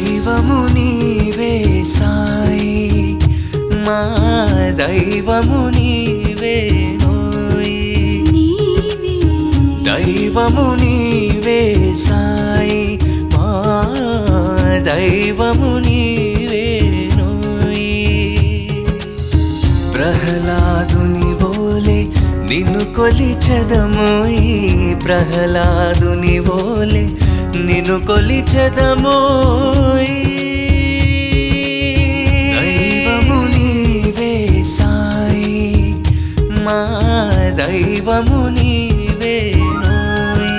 దైవము నీవే సాయి మా దైవము నీవేనోయ్ దైవము నీవే సాయి మా దైవము నీవేనోయ్ ప్రహ్లాదుని వోలే నిన్ను కొలిచెదమోయ్ ప్రహ్లాదుని వోలే నిన్ను కొలిచెదమోయ్ దైవము నీవే సాయి మా దైవము నీవేనోయ్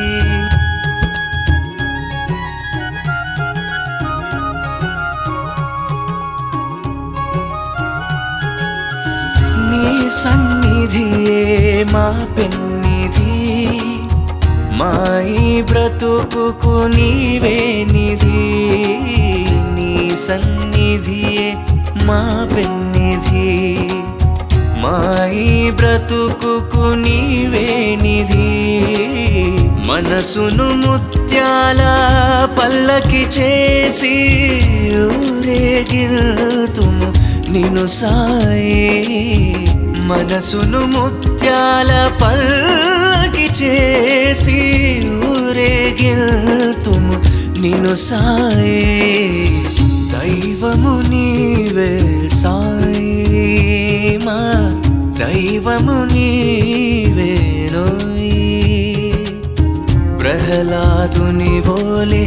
నీ సన్నిధియే మా పెన్నిధి మా ఈ బ్రతుకుకు నీవే నిధి నీ సన్నిధియే మా పెన్నిధి మా ఈ బ్రతుకుకు నీవే నిధి మనసును ముత్యాల పల్లకి చేసి ఊరేగిల్తుము నిన్ను సాయి మనసును ముత్యాల పల్లకి చేసి ఊరేగిల్తుము నిన్ను సాయి దైవము నీవే సాయి మా దైవము నీవేనోయ్ ప్రహ్లాదుని వోలే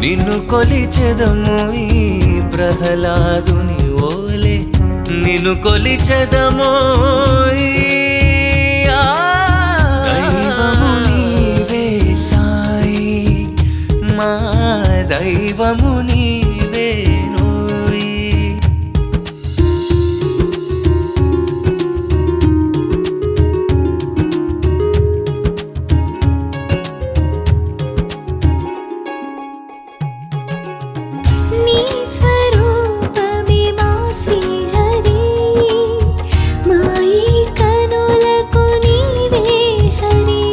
నిన్ను కొలిచెదమోయ్ ప్రహ్లాదుని వోలే నిన్ను కొలిచెదమోయ్ దైవము నీవే సాయి మా దైవము నీవేనోయ్ నీ స్వరూపమే మా శ్రీహరి మా ఈ కనులకు నీవే హరి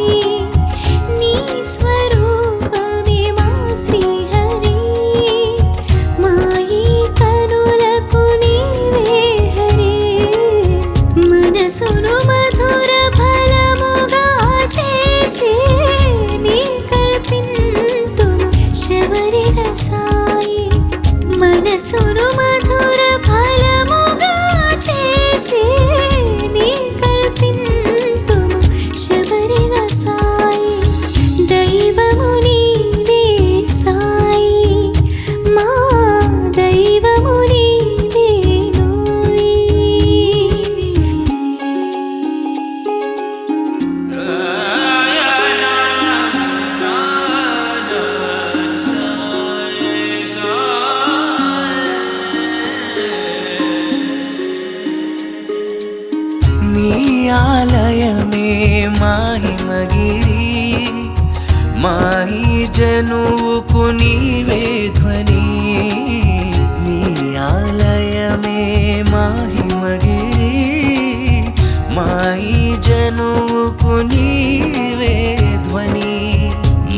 నీ స్వరూపమే మా శ్రీహరి మా ఈ కనులకు నీవే హరి మనసును మధుర ఫలముగా చేసి నీ కల్పింతును శబరిగా సాయి మనసును మధుర ఫలముగా చేసి నీ కల్పింతుము శబరిగా సాయి దైవము నీవే సాయి మా దైవము నీవేనోయ్ నీ ఆలయమే మాహిమగిరి మాయి జనువుకు నీవే ధ్వని నీ ఆలయమే మాహిమగిరి మాయి జనువుకు నీవే ధ్వని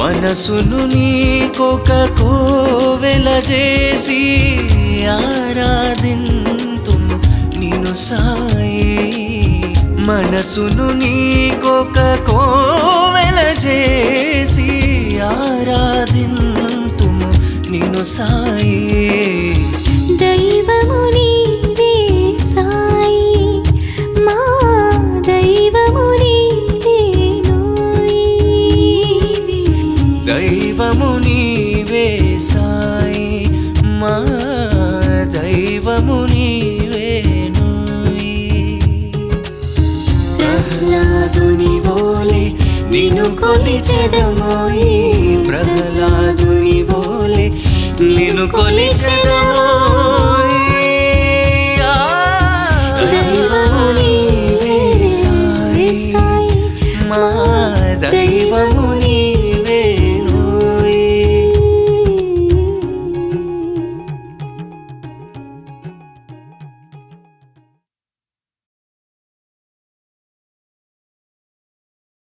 మనసును నీకొక కోవెల చేసి ఆరాధింతుము నిన్ను సాయి మనసును నీకొక కోవెల చేసి ఆరాధింతుము నిన్ను సాయి దైవము నీవే సాయి మా దైవము నీవేనోయ్ దైవము నీవే సాయి మా దైవము నీవేనోయ్ ప్రహ్లాదుని వోలే నిన్ను కొలిచెదమోయ్ ప్రహ్లాదుని వోలే నిన్ను కొలిచెదమోయ్